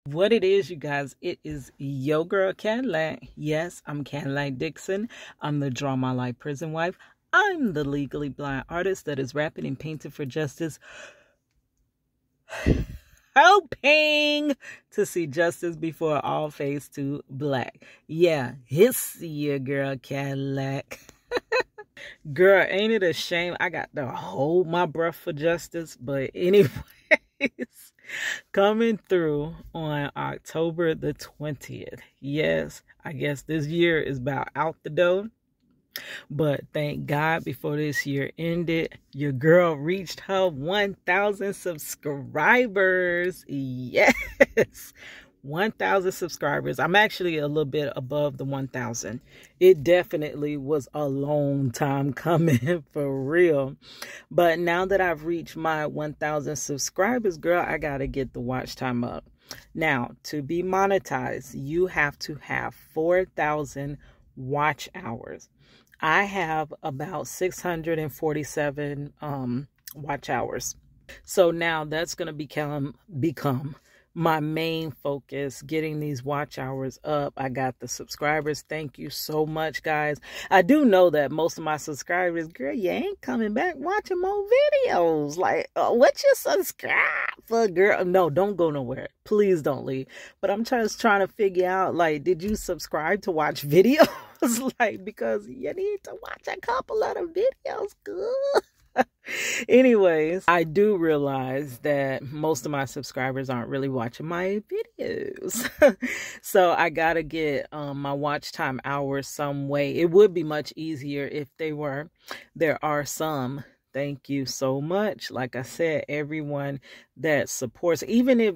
What it is, you guys, it is yo girl Kadlac. Yes, I'm Kadlac Dixon. I'm the Draw My Life prison wife. I'm the legally blind artist that is rapping and painting for justice, hoping to see justice before all fades to black. Yeah, it's your girl Kadlac. Girl, ain't it a shame I got to hold my breath for justice? But anyways, coming through on October the 20th. Yes, I guess this year is about out the door. But thank God before this year ended, your girl reached her 1,000 subscribers. Yes, 1,000 subscribers. I'm actually a little bit above the 1,000. It definitely was a long time coming for real. But now that I've reached my 1,000 subscribers, girl, I got to get the watch time up. Now, to be monetized, you have to have 4,000 watch hours. I have about 647 watch hours. So now that's going to become my main focus, getting these watch hours up. I got the subscribers. Thank you so much, guys. I do know that most of my subscribers, girl, you ain't coming back watching more videos. Like, what you subscribe for, girl? No, don't go nowhere. Please don't leave. But I'm just trying to figure out, like, did you subscribe to watch videos? Like, because you need to watch a couple of the videos, good. Anyways, I do realize that most of my subscribers aren't really watching my videos. So I gotta get my watch time hours some way. It would be much easier if they were. There are some. Thank you so much. Like I said, everyone that supports, even if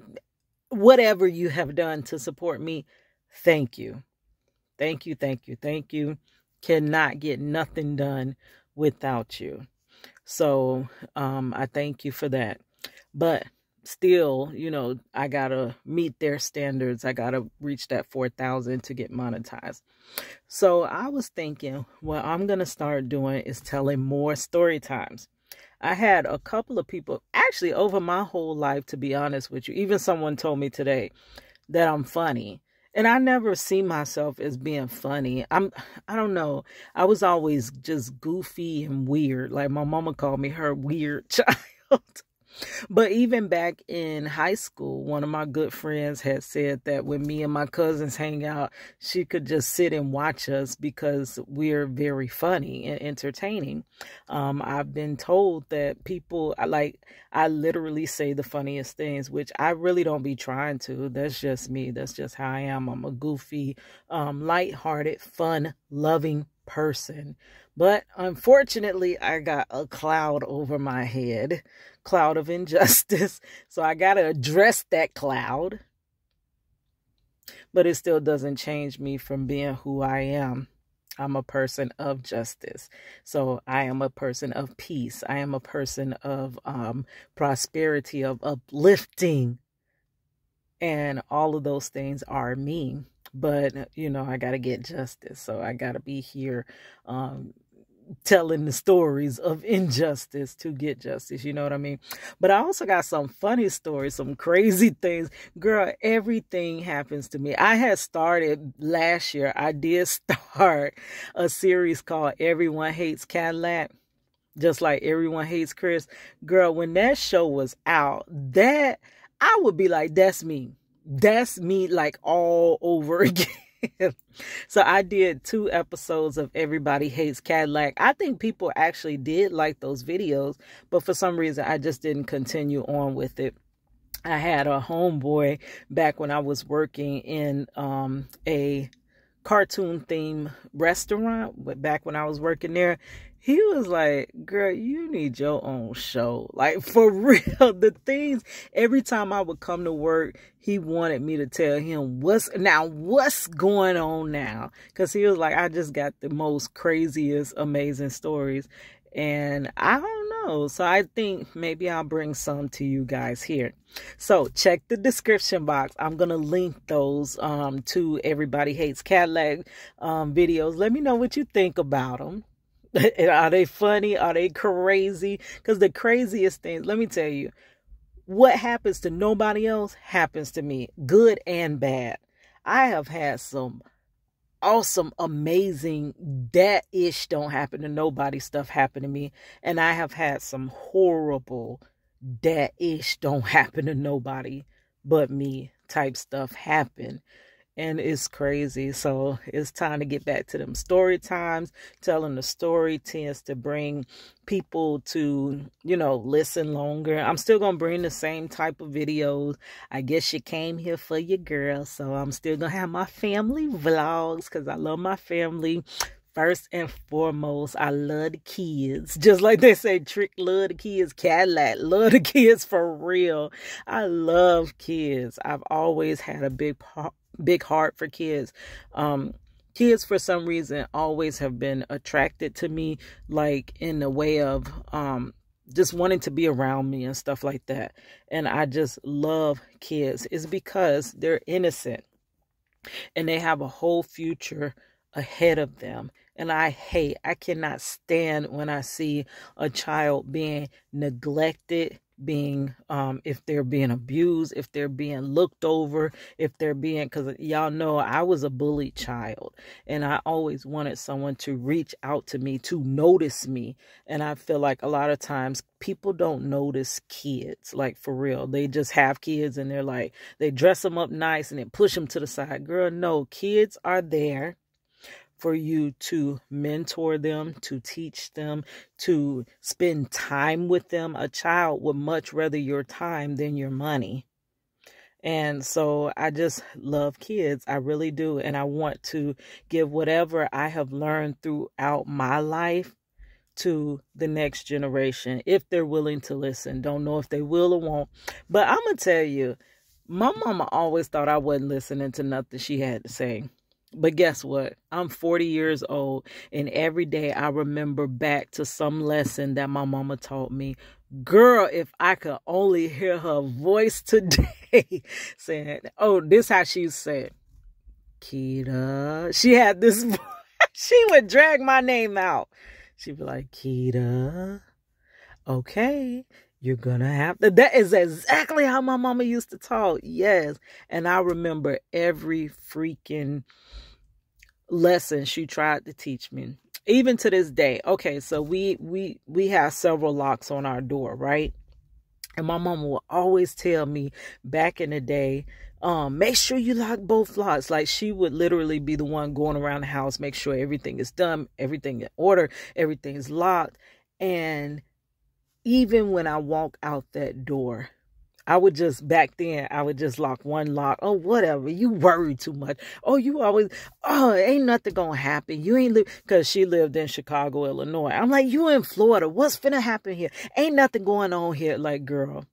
whatever you have done to support me, thank you. Thank you, thank you, thank you. Cannot get nothing done without you. So I thank you for that. But still, you know, I got to meet their standards. I got to reach that 4,000 to get monetized. So I was thinking what I'm going to start doing is telling more story times. I had a couple of people, actually over my whole life, to be honest with you, even someone told me today that I'm funny. And I never see myself as being funny. I don't know. I was always just goofy and weird. Like my mama called me her weird child. But even back in high school, one of my good friends had said that when me and my cousins hang out, she could just sit and watch us because we're very funny and entertaining. I've been told that people, I literally say the funniest things, which I really don't be trying to. That's just me. That's just how I am. I'm a goofy, lighthearted, fun-loving person. But unfortunately, I got a cloud over my head, cloud of injustice. So I got to address that cloud. But it still doesn't change me from being who I am. I'm a person of justice. So I am a person of peace. I am a person of prosperity, of uplifting. And all of those things are me. But, you know, I got to get justice. So I got to be here telling the stories of injustice to get justice. You know what I mean? But I also got some funny stories, some crazy things. Girl, everything happens to me. I had started last year. I did start a series called Everyone Hates Kadlac. Just like Everyone Hates Chris. Girl, when that show was out, that I would be like, that's me. That's me, like all over again. So I did 2 episodes of Everybody Hates Kadlac. I think people actually did like those videos, but for some reason I just didn't continue on with it. I had a homeboy back when I was working in a cartoon theme restaurant, but back when I was working there, he was like, girl, you need your own show. Like, for real, the things, every time I would come to work, he wanted me to tell him what's going on now. Because he was like, I just got the most craziest, amazing stories. And I don't know. So I think maybe I'll bring some to you guys here. So check the description box. I'm going to link those to Everybody Hates Kadlac videos. Let me know what you think about them. Are they funny? Are they crazy? Because the craziest things, let me tell you, What happens to nobody else happens to me, good and bad. I have had some awesome, amazing, that-ish don't happen to nobody stuff happen to me. And I have had some horrible, that-ish don't happen to nobody but me type stuff happen. And it's crazy. So it's time to get back to them story times. Telling the story tends to bring people to, listen longer. I'm still going to bring the same type of videos. I guess you came here for your girl. So I'm still going to have my family vlogs because I love my family. First and foremost, I love the kids. Just like they say, Trick love the kids, Kadlac love the kids for real. I love kids. I've always had a big heart for kids. Kids, for some reason, always have been attracted to me, like in the way of just wanting to be around me and stuff like that. And I just love kids. It's because they're innocent and they have a whole future ahead of them. And I cannot stand when I see a child being neglected, being, if they're being abused, if they're being looked over, if they're being, because y'all know I was a bullied child and I always wanted someone to reach out to me, to notice me. And I feel like a lot of times people don't notice kids, like for real. They just have kids and they're like, they dress them up nice and then push them to the side. Girl, no, kids are there for you to mentor them, to teach them, to spend time with them. A child would much rather your time than your money. And so I just love kids. I really do. And I want to give whatever I have learned throughout my life to the next generation, if they're willing to listen. Don't know if they will or won't. But I'm going to tell you, my mama always thought I wasn't listening to nothing she had to say. But guess what? I'm 40 years old, and every day I remember back to some lesson that my mama taught me. Girl, if I could only hear her voice today saying, oh, this how she said, Kita. She had this voice. She would drag my name out. She'd be like, Kita, okay, you're gonna have to. That is exactly how my mama used to talk. Yes. And I remember every freaking lesson she tried to teach me, even to this day. Okay, so we have several locks on our door, right? And my mama would always tell me back in the day, make sure you lock both locks. Like she would literally be the one going around the house, make sure everything is done, everything in order, everything is locked. And even when I walk out that door, back then, I would just lock one lock. Oh, whatever. You worry too much. Oh, ain't nothing gonna happen. You ain't because she lived in Chicago, Illinois. I'm like, you in Florida. What's finna happen here? Ain't nothing going on here. Like, girl.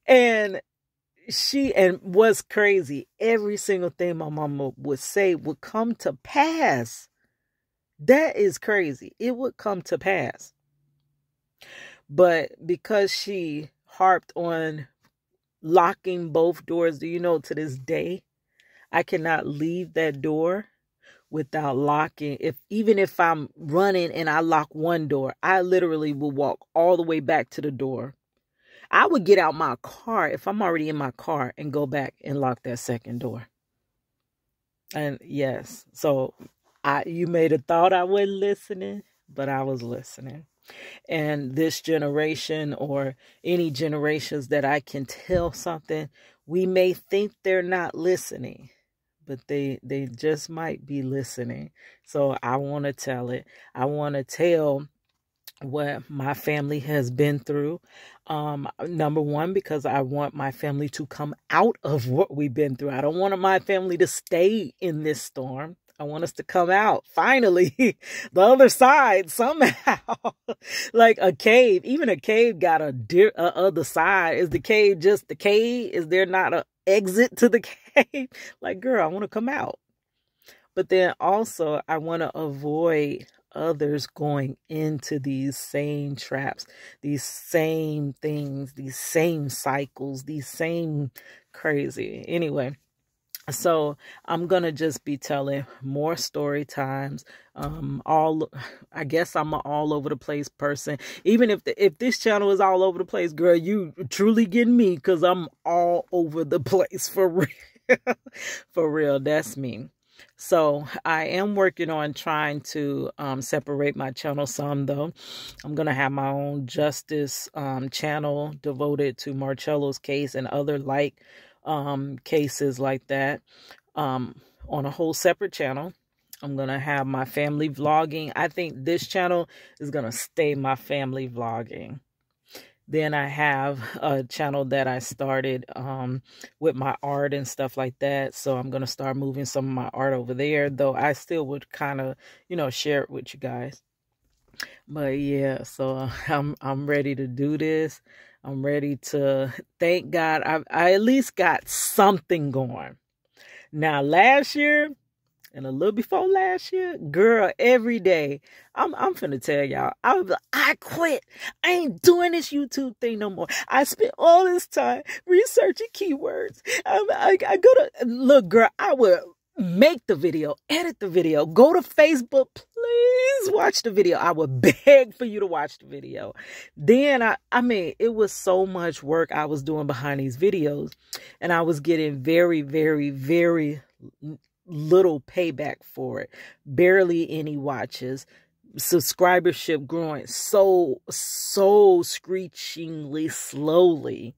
And what's crazy, every single thing my mama would say would come to pass. That is crazy. It would come to pass. But because she harped on locking both doors, do you know, to this day, I cannot leave that door without locking. Even if I'm running and I lock one door, I literally will walk all the way back to the door. I would get out my car if I'm already in my car and go back and lock that second door. And yes, so you may have thought I wasn't listening, but I was listening. And this generation, or any generations that I can tell something, we may think they're not listening, but they just might be listening. So I want to tell it. I want to tell what my family has been through. Number one, because I want my family to come out of what we've been through. I don't want my family to stay in this storm. I want us to come out, finally, the other side, somehow. Like a cave, even a cave got a other side. Is the cave just the cave? Is there not an exit to the cave? Like, girl, I want to come out. But then also, I want to avoid others going into these same traps, these same things, these same cycles, these same crazy. Anyway. So I'm gonna just be telling more story times. I guess I'm an all over the place person. Even if this channel is all over the place, girl, you truly getting me, because I'm all over the place for real. For real, that's me. So I am working on trying to separate my channel some, though. I'm gonna have my own justice channel devoted to Marcello's case and other cases like that, on a whole separate channel. I'm gonna have my family vlogging. I think this channel is gonna stay my family vlogging. Then I have a channel that I started with my art and stuff like that. So I'm gonna start moving some of my art over there, though I still would kind of, share it with you guys. But yeah, so I'm ready to do this. I'm ready to, thank God, I at least got something going. Now last year and a little before last year, girl, every day, I'm finna tell y'all, I quit. I ain't doing this YouTube thing no more. I spent all this time researching keywords. I go to, look, girl, I would make the video, edit the video, go to Facebook, please watch the video. I would beg for you to watch the video. Then I mean, it was so much work I was doing behind these videos, and I was getting very, very, very little payback for it. Barely any watches. Subscribership growing so screechingly slowly.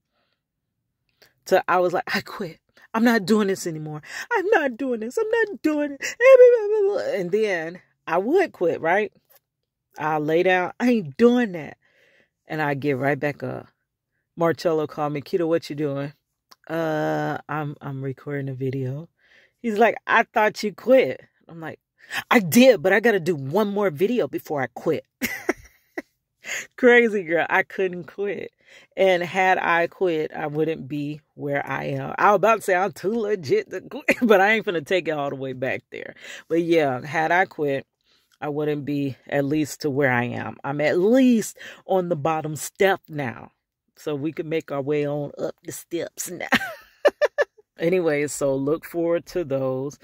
So I was like, I quit. I'm not doing this anymore. I'm not doing this. I'm not doing it. And then I would quit, right? I'll lay down. I ain't doing that. And I get right back up. Marcello called me, Keto, what you doing? I'm recording a video. He's like, I thought you quit. I'm like, I did, but I got to do one more video before I quit. Crazy girl. I couldn't quit. And had I quit, I wouldn't be where I am. I was about to say I'm too legit to quit, but I ain't finna take it all the way back there. But yeah, had I quit, I wouldn't be at least to where I am. I'm at least on the bottom step now. So we can make our way on up the steps now. Anyway, so look forward to those.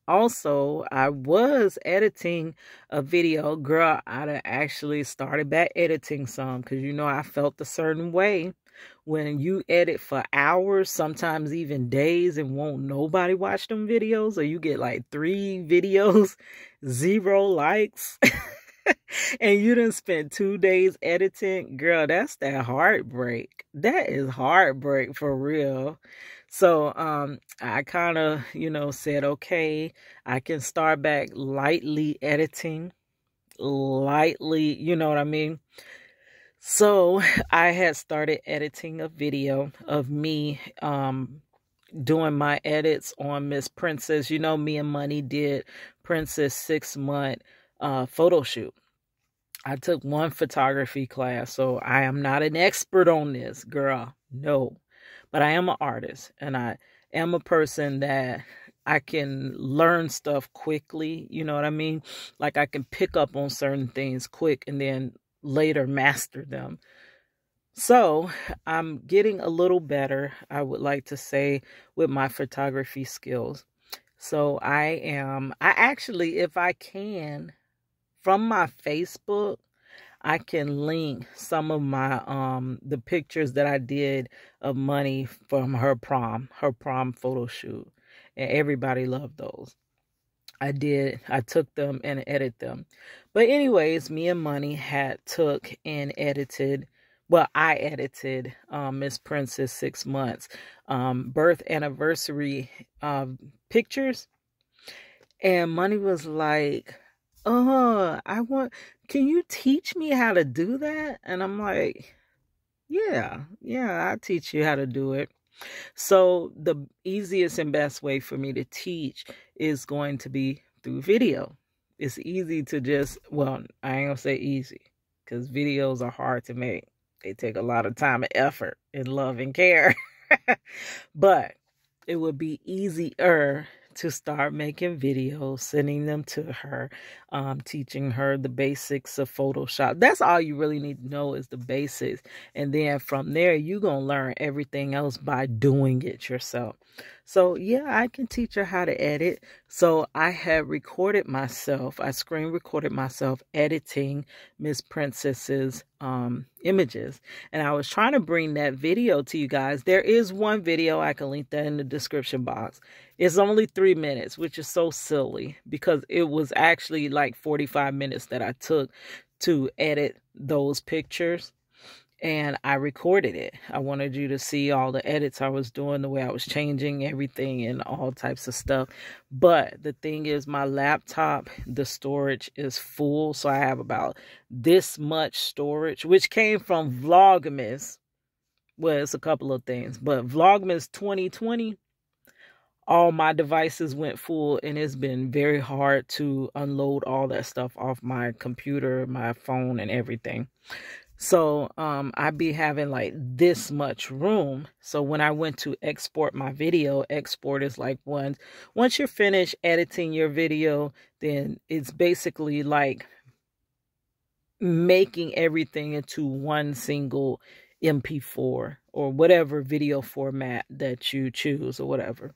Also, I was editing a video. Girl, I actually started back editing some, because I felt a certain way when you edit for hours, sometimes even days, and won't nobody watch them videos, or you get like 3 videos, 0 likes. And you done spent 2 days editing. Girl, that's that heartbreak. That is heartbreak for real. So I kind of, said, okay, I can start back lightly editing. Lightly, you know what I mean? So I had started editing a video of me doing my edits on Miss Princess. Me and Money did Princess 6-month photo shoot. I took one photography class, so I am not an expert on this, girl. No. But I am an artist, and I am a person that I can learn stuff quickly. You know what I mean? Like I can pick up on certain things quick and then later master them. So I'm getting a little better, I would like to say, with my photography skills. So I actually, if I can, from my Facebook, I can link some of my the pictures that I did of Money from her prom photo shoot. And everybody loved those. I took them and edited them. But anyways, me and Money took and edited, well, I edited Miss Princess 6 months birth anniversary pictures. And Money was like, can you teach me how to do that? And I'm like, yeah, I'll teach you how to do it. So the easiest and best way for me to teach is going to be through video. It's easy to just, well, I ain't gonna say easy, because videos are hard to make. They take a lot of time and effort and love and care. But it would be easier to start making videos, sending them to her, teaching her the basics of Photoshop. That's all you really need to know is the basics. And then from there, you're going to learn everything else by doing it yourself. So yeah, I can teach her how to edit. So I had recorded myself. I screen recorded myself editing Miss Princess's images. And I was trying to bring that video to you guys. There is one video. I can link that in the description box. It's only 3 minutes, which is so silly because it was actually like 45 minutes that I took to edit those pictures. And I recorded it. I wanted you to see all the edits I was doing, the way I was changing everything and all types of stuff. But the thing is, my laptop, the storage is full. So I have about this much storage, which came from Vlogmas. Well, it's a couple of things. But Vlogmas 2020, all my devices went full. And it's been very hard to unload all that stuff off my computer, my phone, and everything. So I be having like this much room. So when I went to export my video, export is like once you're finished editing your video, then it's basically like making everything into one single MP4 or whatever video format that you choose or whatever.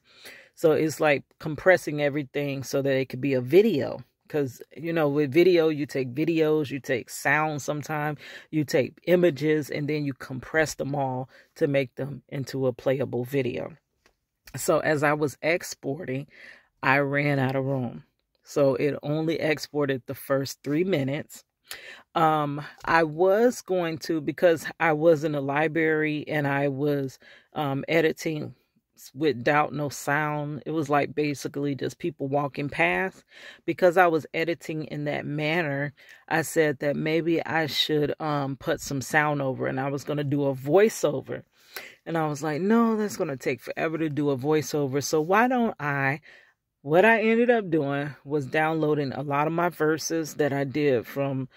So it's like compressing everything so that it could be a video. Because, you know, with video, you take videos, you take sound sometimes, you take images, and then you compress them all to make them into a playable video. So as I was exporting, I ran out of room. So it only exported the first 3 minutes. I was going to, because I was in a library and I was editing without no sound. It was like basically just people walking past. Because I was editing in that manner, I said that maybe I should put some sound over, and I was going to do a voiceover. And I was like, no, that's going to take forever to do a voiceover. So why don't what I ended up doing was downloading a lot of my verses that I did from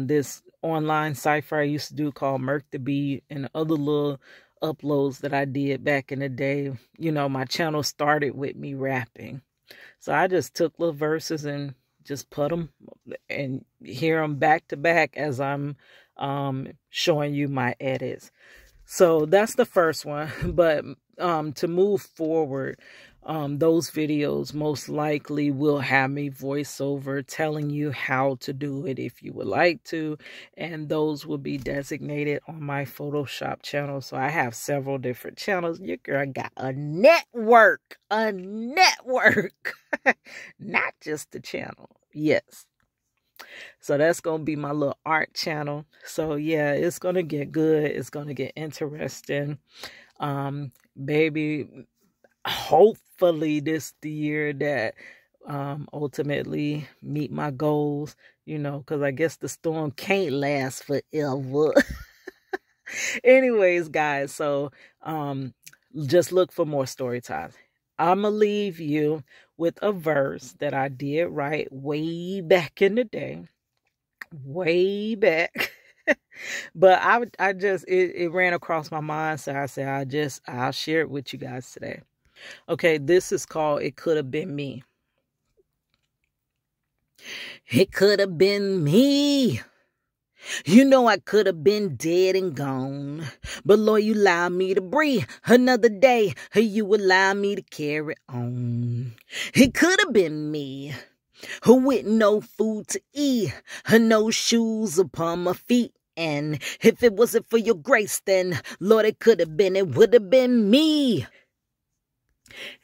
this online cipher I used to do called Merc the Bee, and other little uploads that I did back in the day. You know, my channel started with me rapping. So I just took little verses and just put them and hear them back to back as I'm showing you my edits. So that's the first one. But to move forward, those videos most likely will have me voiceover telling you how to do it if you would like to. And those will be designated on my Photoshop channel. So I have several different channels. Your girl got a network, not just a channel. Yes. So that's going to be my little art channel. So yeah, it's going to get good. It's going to get interesting. Baby, hopefully this the year that ultimately meet my goals, you know, because I guess the storm can't last forever. Anyways, guys, so just look for more story times. I'm going to leave you with a verse that I did write way back in the day. Way back. But I just, it ran across my mind. So I said, I'll share it with you guys today. Okay, this is called It Could Have Been Me. It could have been me. You know I could have been dead and gone. But Lord, you allowed me to breathe another day. You allowed me to carry on. It could have been me. With no food to eat. No shoes upon my feet. And if it wasn't for your grace, then Lord, it would have been me.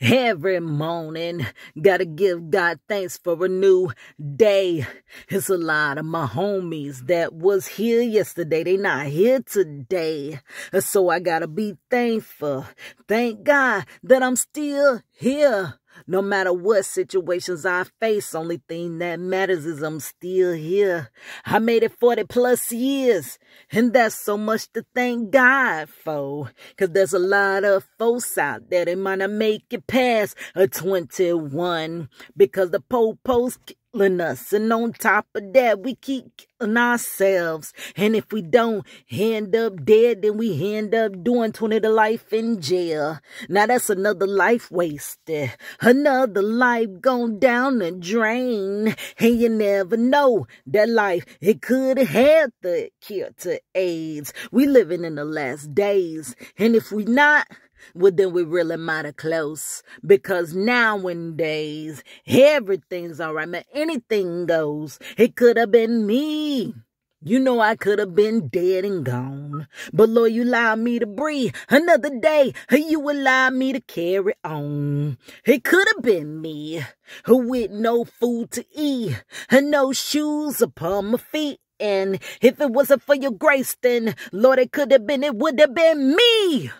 Every morning, gotta give God thanks for a new day. It's a lot of my homies that was here yesterday. They not here today. So I gotta be thankful. Thank God that I'm still here. No matter what situations I face, only thing that matters is I'm still here. I made it 40 plus years, and that's so much to thank God for. Cause there's a lot of folks out there, they might not make it past a 21 because the po-po's killing us. And on top of that, we keep killing ourselves. And if we don't end up dead, then we end up doing 20 to life in jail. Now that's another life wasted. Another life gone down the drain. And you never know that life, it could have had the cure to AIDS. We living in the last days. And if we not, well, then we really mighty close. Because nowadays, everything's all right, man. Anything goes. It could have been me. You know I could have been dead and gone. But Lord, you allowed me to breathe another day. You allowed me to carry on. It could have been me with no food to eat and no shoes upon my feet. And if it wasn't for your grace, then Lord, it would have been me.